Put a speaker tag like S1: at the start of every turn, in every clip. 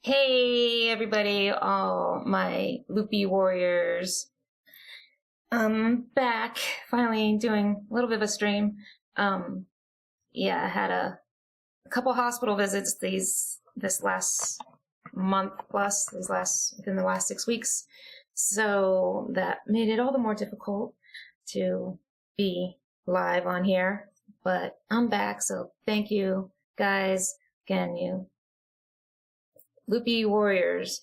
S1: Hey everybody, all my Lupie warriors. I'm back, finally doing a little bit of a stream. Yeah, I had a couple hospital visits this last month plus, within the last 6 weeks. So that made it all the more difficult to be live on here. But I'm back, so thank you guys. Again, you Lupie warriors.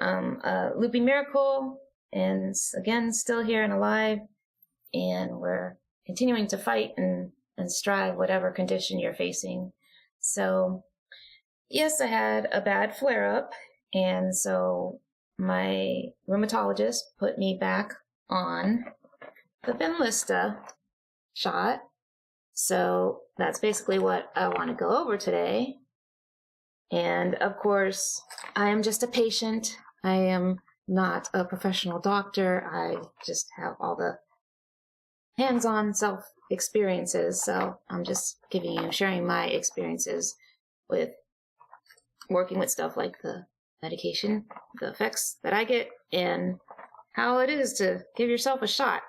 S1: LupieMiracle, and again, still here and alive, and we're continuing to fight and strive whatever condition you're facing. So, yes, I had a bad flare-up, and so my rheumatologist put me back on the Benlysta shot. So that's basically what I want to go over today. And of course, I am just a patient. I am not a professional doctor. I just have all the hands-on self experiences. So I'm just sharing my experiences with working with stuff like the medication, the effects that I get, and how it is to give yourself a shot.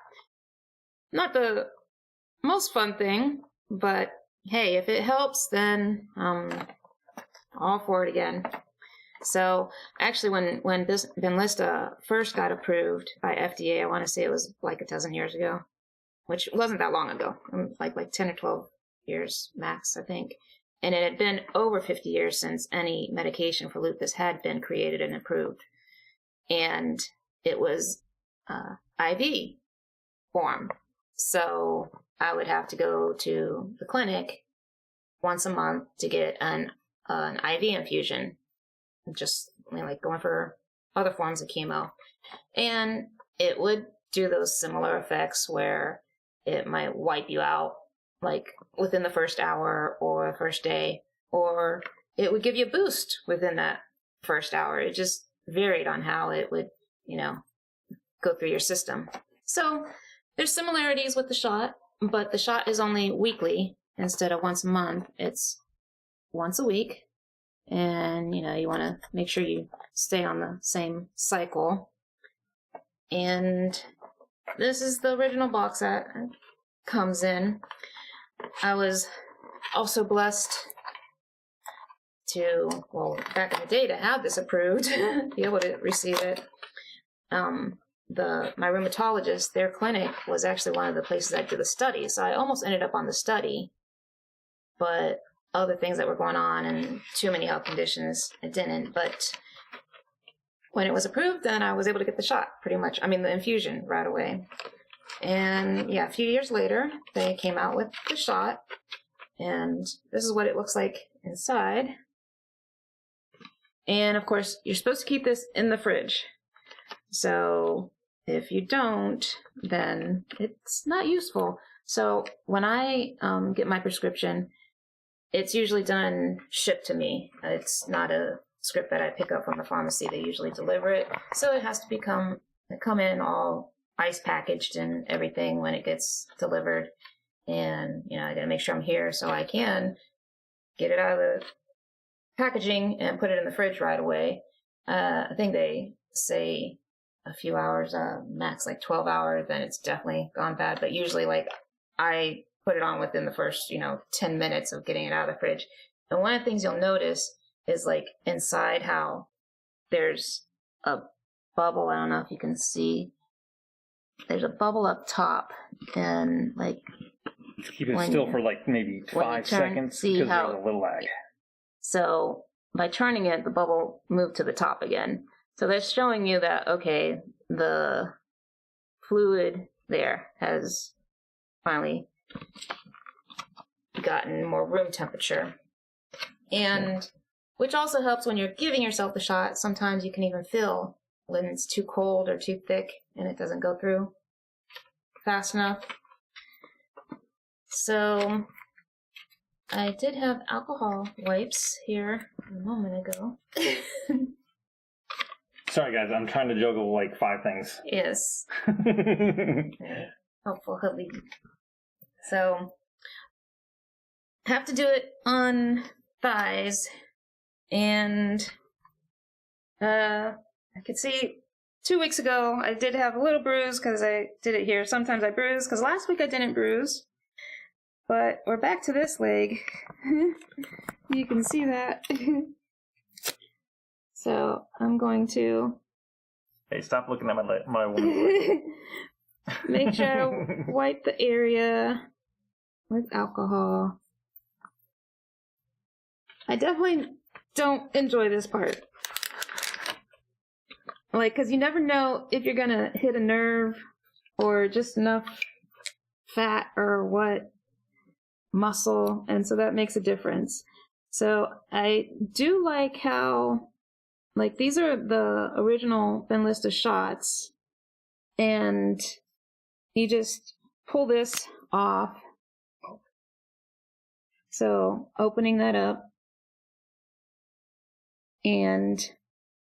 S1: Not the most fun thing, but hey, if it helps, then all for it again. So actually, when Benlysta first got approved by FDA, I want to say it was like a dozen years ago, which wasn't that long ago, like 10 or 12 years max, I think. And it had been over 50 years since any medication for lupus had been created and approved. And it was IV form. So I would have to go to the clinic once a month to get an IV infusion, just like going for other forms of chemo. And it would do those similar effects where it might wipe you out like within the first hour or the first day, or it would give you a boost within that first hour. It just varied on how it would, go through your system. So there's similarities with the shot, but the shot is only weekly instead of once a month. It's once a week, and you want to make sure you stay on the same cycle. And this is the original box that it comes in. I was also blessed to, back in the day, to have this approved, be able to receive it. My rheumatologist, their clinic was actually one of the places I did the study, so I almost ended up on the study, but other things that were going on and too many health conditions, it didn't. But when it was approved, then I was able to get the shot the infusion right away. And yeah, a few years later, they came out with the shot, and this is what it looks like inside. And of course, you're supposed to keep this in the fridge. So if you don't, then it's not useful. So when I get my prescription, it's usually shipped to me. It's not a script that I pick up from the pharmacy. They usually deliver it. So it has to come in all ice packaged and everything when it gets delivered. And, I gotta make sure I'm here so I can get it out of the packaging and put it in the fridge right away. I think they say a few hours, max like 12 hours, then it's definitely gone bad. But usually I put it on within the first, 10 minutes of getting it out of the fridge. And one of the things you'll notice is inside how there's a bubble. I don't know if you can see. There's a bubble up top, and
S2: keep it still for maybe 5 seconds because there's a little lag.
S1: So by turning it, the bubble moved to the top again. So that's showing you that, okay, the fluid there has finally gotten more room temperature. And which also helps when you're giving yourself the shot. Sometimes you can even feel when it's too cold or too thick and it doesn't go through fast enough. So I did have alcohol wipes here a moment ago.
S2: Sorry guys, I'm trying to juggle 5 things.
S1: Yes. Helpful hubby. So have to do it on thighs, and I could see 2 weeks ago I did have a little bruise because I did it here. Sometimes I bruise because last week I didn't bruise. But we're back to this leg. You can see that. So I'm going to...
S2: Hey, stop looking at my woman's leg.
S1: Make sure I wipe the area with alcohol. I definitely don't enjoy this part. Like, because you never know if you're going to hit a nerve or just enough fat or what muscle, and so that makes a difference. So I do like how, like, these are the original Benlysta shots, and you just pull this off. So opening that up, and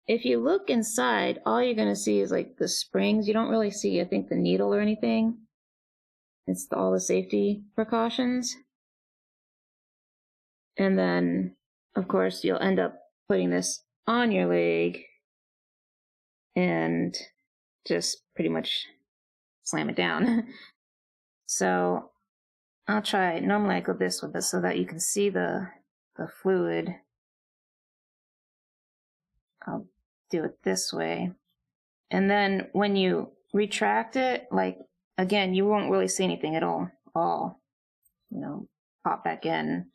S1: if you look inside, all you're going to see is like the springs. You don't really see, I think, the needle or anything. It's all the safety precautions. And then, of course, you'll end up putting this on your leg and just pretty much slam it down. So I'll try, normally I go this with this so that you can see the fluid. I'll do it this way. And then when you retract it, like, again, you won't really see anything. It'll all, pop back in.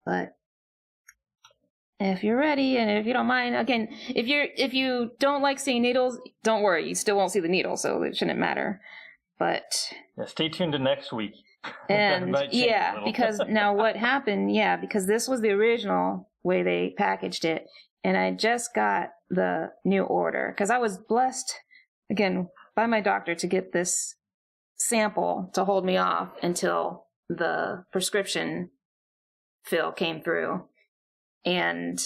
S1: But if you're ready, and if you don't mind, again, if you don't like seeing needles, don't worry, you still won't see the needle, so it shouldn't matter. But
S2: yeah, stay tuned to next week.
S1: And yeah, because now what happened? Yeah, because this was the original way they packaged it, and I just got the new order because I was blessed again by my doctor to get this sample to hold me off until the prescription fill came through. And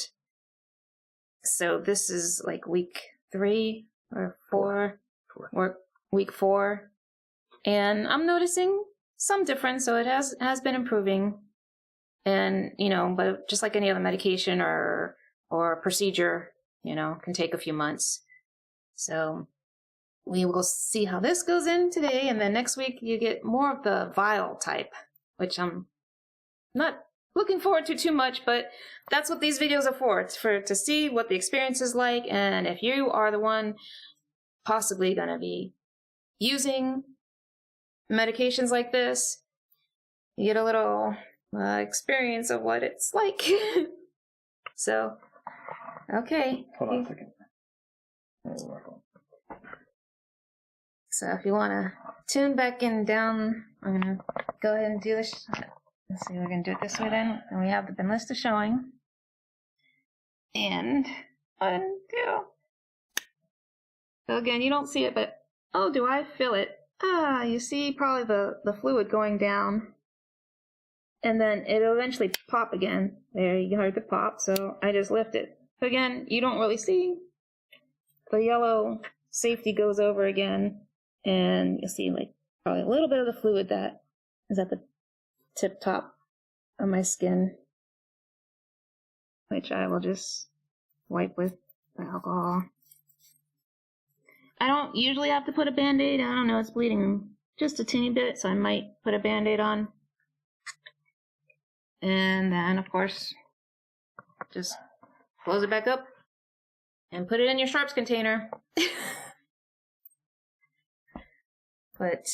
S1: so this is like week 3 or 4 or week 4, and I'm noticing some difference. So it has been improving, and but just like any other medication or procedure, can take a few months. So we will see how this goes in today, and then next week you get more of the vial type, which I'm not looking forward to too much, but that's what these videos are for. It's to see what the experience is like, and if you are the one possibly going to be using medications like this, you get a little experience of what it's like. So, okay.
S2: Hold on a second.
S1: So if you want to tune back in down, I'm going to go ahead and do this. Let's see, we're going to do it this way then. And we have the Benlysta showing. And undo. So again, you don't see it, but oh, do I feel it? You see probably the fluid going down. And then it'll eventually pop again. There, you heard the pop, so I just lift it. So again, you don't really see. The yellow safety goes over again. And you'll see like probably a little bit of the fluid that is at the tip top of my skin, which I will just wipe with the alcohol. I don't usually have to put a band-aid. I don't know, it's bleeding just a teeny bit, so I might put a band-aid on. And then, of course, just close it back up and put it in your sharps container. But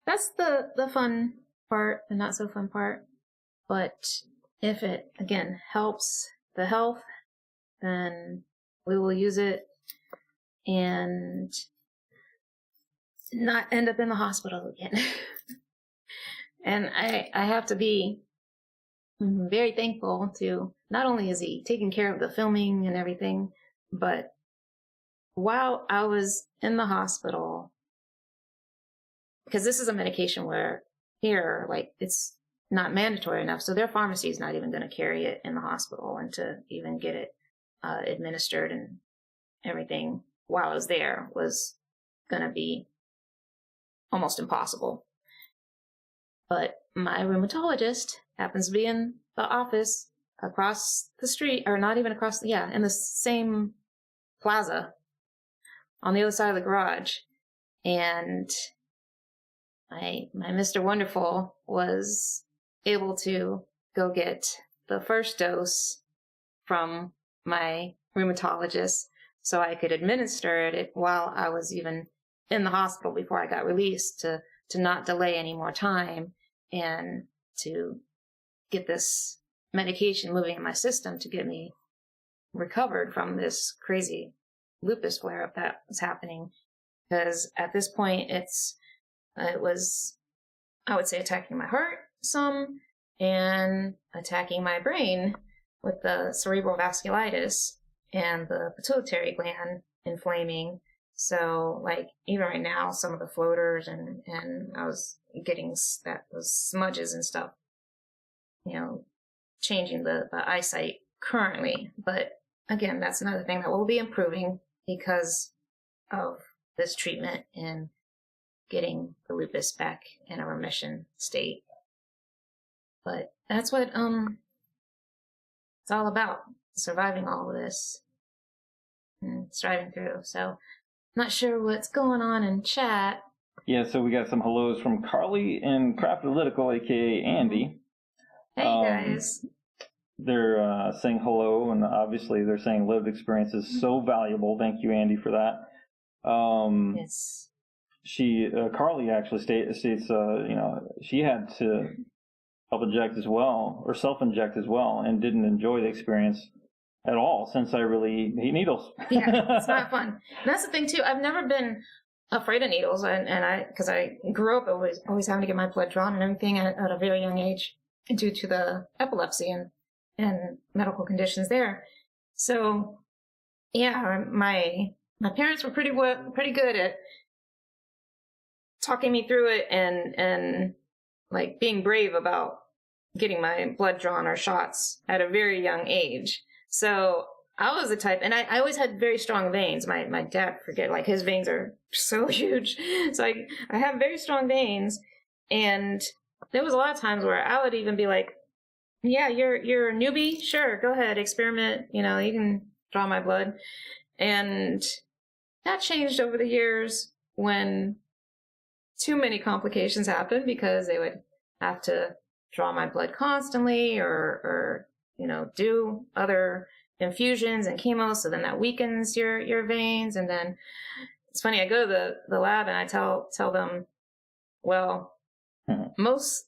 S1: that's the fun part, the not so fun part. But if it, again, helps the health, then we will use it and not end up in the hospital again. And I have to be very thankful to, not only is he taking care of the filming and everything, but while I was in the hospital, because this is a medication where here, like, it's not mandatory enough, so their pharmacy is not even going to carry it in the hospital, and to even get it administered and everything while I was there was going to be almost impossible. But my rheumatologist happens to be in the office across the street, or not even across, in the same plaza on the other side of the garage. And my Mr. Wonderful was able to go get the first dose from my rheumatologist so I could administer it while I was even in the hospital before I got released, to not delay any more time and to get this medication moving in my system to get me recovered from this crazy lupus flare-up that was happening. Because at this point, it was, I would say, attacking my heart some and attacking my brain with the cerebral vasculitis and the pituitary gland inflaming. So, like, even right now, some of the floaters and I was getting those smudges and stuff, changing the eyesight currently. But again, that's another thing that will be improving because of this treatment and getting the lupus back in a remission state. But that's what it's all about, surviving all of this and striving through. So not sure what's going on in chat.
S2: Yeah, so we got some hellos from Carly and Craftalytical, aka Andy.
S1: Hey guys.
S2: They're saying hello, and obviously they're saying lived experience is so valuable. Thank you, Andy, for that.
S1: Yes.
S2: Carly actually states, she had to self-inject as well, and didn't enjoy the experience at all since I really hate needles.
S1: Yeah, it's not fun. And that's the thing too. I've never been afraid of needles, because I grew up always having to get my blood drawn and everything at a very young age due to the epilepsy and medical conditions there. So yeah, my parents were pretty good at talking me through it and like being brave about getting my blood drawn or shots at a very young age. So I was the type, and I always had very strong veins. My dad, like his veins are so huge. So I have very strong veins, and there was a lot of times where I would even be like, yeah, you're a newbie? Sure, go ahead, experiment. You can draw my blood. And that changed over the years when too many complications happened, because they would have to draw my blood constantly or do other infusions and chemo. So then that weakens your veins. And then it's funny, I go to the lab and I tell them, well, most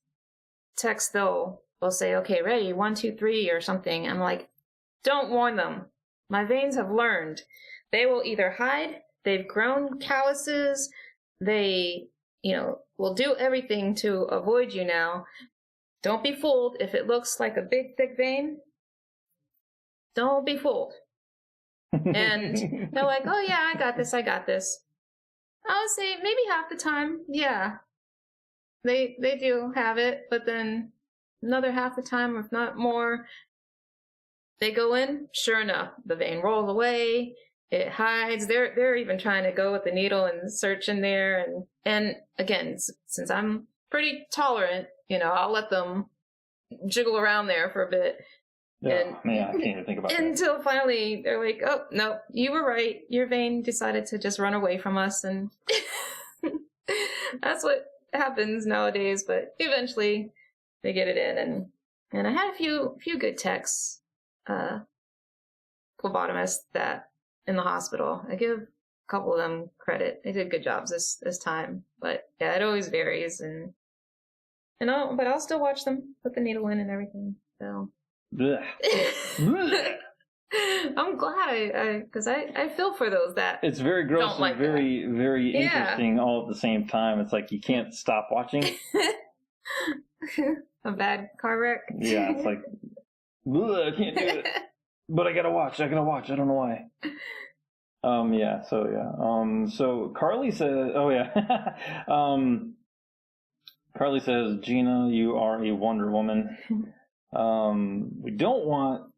S1: techs will say, okay, ready, 1, 2, 3 or something. I'm like, don't warn them. My veins have learned. They will either hide, they've grown calluses, they, will do everything to avoid you now. Don't be fooled. If it looks like a big, thick vein, don't be fooled. And they're like, oh yeah, I got this. I would say maybe half the time, yeah, they do have it, but then another half the time, if not more, they go in, sure enough, the vein rolls away, it hides. They're even trying to go with the needle and search in there. And again, since I'm pretty tolerant, I'll let them jiggle around there for a bit.
S2: Yeah, I can't even think about that.
S1: Until finally they're like, oh, no, you were right. Your vein decided to just run away from us. And that's what happens nowadays. But eventually they get it in. And I had a few good techs, phlebotomists that in the hospital. I give a couple of them credit. They did good jobs this time. But yeah, it always varies. But I'll still watch them put the needle in and everything. So. I'm glad because I feel for those that
S2: it's very gross and very very interesting all at the same time. It's like you can't stop watching.
S1: A bad car wreck.
S2: Yeah, it's like I can't do it, but I gotta watch. I don't know why. So Carly says, oh yeah. Carly says, Gina, you are a Wonder Woman. We don't want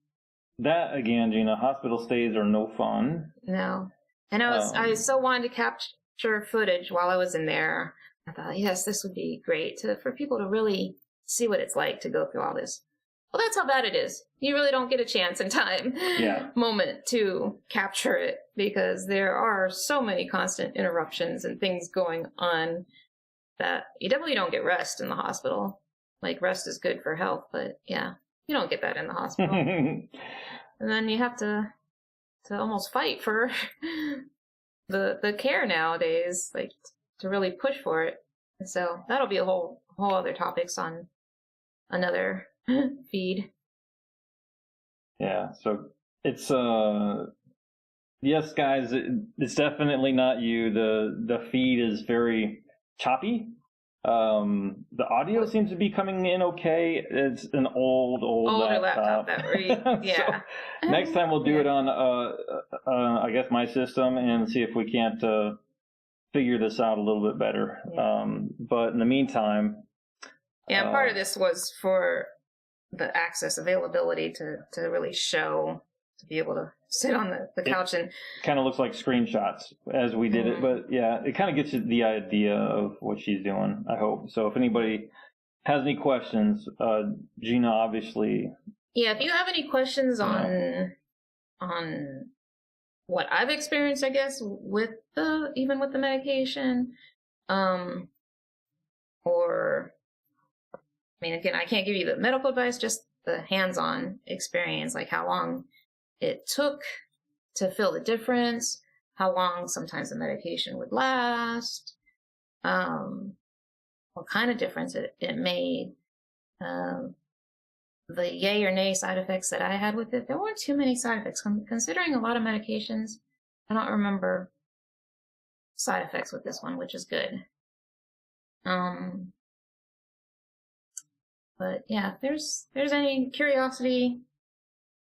S2: that again, Gina. Hospital stays are no fun.
S1: No. And I so wanted to capture footage while I was in there. I thought, yes, this would be great for people to really see what it's like to go through all this well, that's how bad it is. You really don't get a chance in time moment to capture it because there are so many constant interruptions and things going on that you definitely don't get rest in the hospital. Like, rest is good for health, but yeah, you don't get that in the hospital. And then you have to almost fight for the care nowadays, like, to really push for it. And so that'll be a whole other topics on another feed.
S2: Yeah, so it's yes, guys, it's definitely not you. The feed is very choppy. The audio seems to be coming in okay. It's an older laptop that yeah. So next time we'll do it on I guess my system and see if we can't figure this out a little bit better. But in the meantime,
S1: part of this was for the access availability to really show, to be able to sit on the couch. And
S2: kind of looks like screenshots as we did it, but yeah, it kind of gets you the idea of what she's doing, I hope. So if anybody has any questions, Gina, obviously.
S1: Yeah, if you have any questions on what I've experienced, I guess, with even with the medication, or, I mean, again, I can't give you the medical advice, just the hands-on experience, like how long it took to feel the difference, how long sometimes the medication would last, what kind of difference it made, the yay or nay side effects that I had with it. There weren't too many side effects. Considering a lot of medications, I don't remember side effects with this one, which is good. But yeah, if there's any curiosity,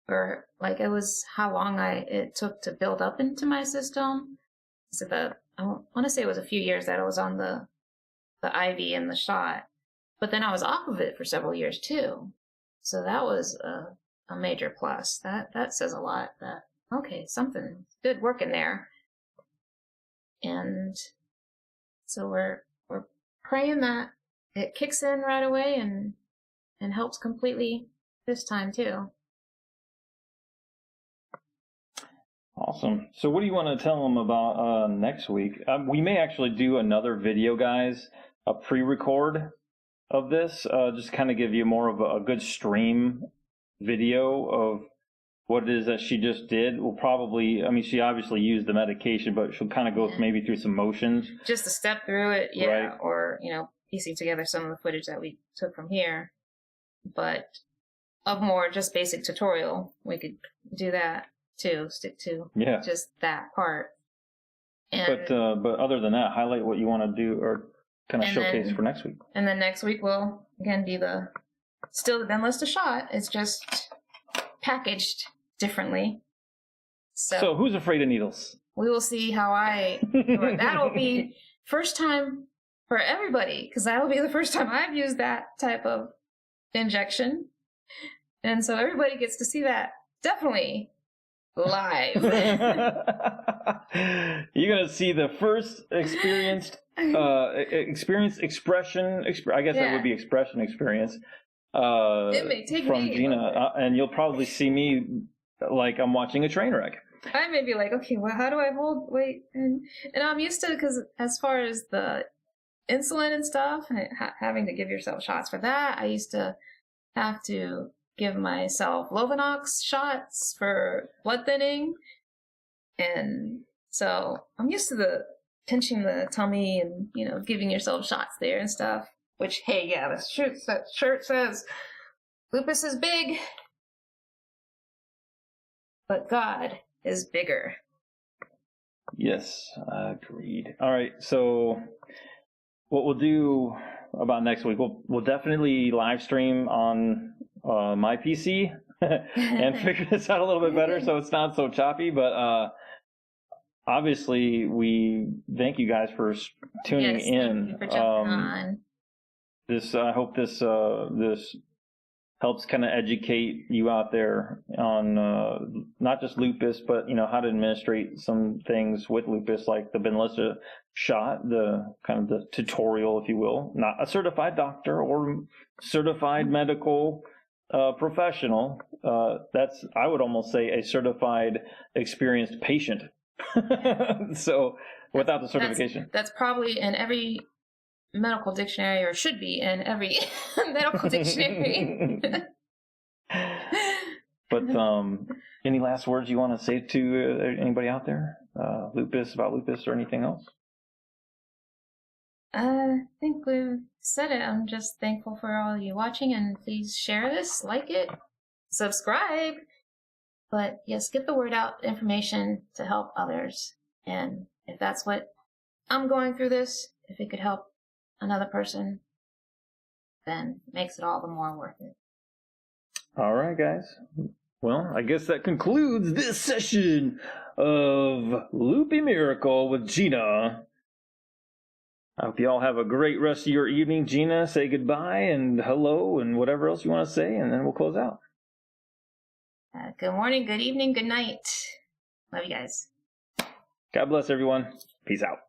S1: or like it was how long it took to build up into my system. So I want to say it was a few years that I was on the IV and the shot, but then I was off of it for several years too. So that was a major plus. That says a lot. That okay, something good working there. And so we're praying that it kicks in right away and helps completely this time too.
S2: Awesome. So what do you want to tell them about next week? We may actually do another video, guys, a pre-record of this, just kind of give you more of a good stream video of what it is that she just did. We'll probably, I mean, she obviously used the medication, but she'll kind of go maybe through some motions.
S1: Just to step through it, right. Or, piecing together some of the footage that we took from here. But of more just basic tutorial, we could do that too, stick to just that part. And,
S2: but other than that, highlight what you want to do or kind of showcase for next week.
S1: And then next week will again be still the Benlysta shot. It's just packaged differently.
S2: So who's afraid of needles?
S1: We will see how that'll be first time for everybody, because that'll be the first time I've used that type of injection. And so everybody gets to see that definitely live.
S2: You're going to see the first experienced expression. I guess that would be expression experience.
S1: It may take
S2: from
S1: me
S2: Gina, and you'll probably see me like I'm watching a train wreck.
S1: I may be like, okay, well, how do I hold weight? And I'm used to it because as far as the insulin and stuff, and having to give yourself shots for that, I used to have to give myself Lovenox shots for blood thinning. And so I'm used to the pinching the tummy and, giving yourself shots there and stuff. Which, hey, yeah, that shirt says, Lupus is big, but God is bigger.
S2: Yes, agreed. All right, so what we'll do about next week, we'll definitely live stream on my PC and figure this out a little bit better so it's not so choppy, but obviously we thank you guys for tuning in.
S1: Thank you for jumping on.
S2: I hope this helps kind of educate you out there on not just lupus, but how to administrate some things with lupus, like the Benlysta shot, the kind of the tutorial, if you will. Not a certified doctor or certified medical professional. That's, I would almost say, a certified, experienced patient. So without the certification.
S1: That's probably in every medical dictionary, or should be in every medical dictionary.
S2: But any last words you want to say to anybody out there? About lupus or anything else?
S1: I think we've said it. I'm just thankful for all you watching, and please share this, like it, subscribe. But yes, get the word out, information to help others. And if that's what I'm going through this, if it could help another person, then it makes it all the more worth it.
S2: All right, guys. Well, I guess that concludes this session of LupieMiracle with Gina. I hope you all have a great rest of your evening. Gina, say goodbye and hello and whatever else you want to say, and then we'll close out.
S1: Good morning, good evening, good night. Love you guys.
S2: God bless everyone. Peace out.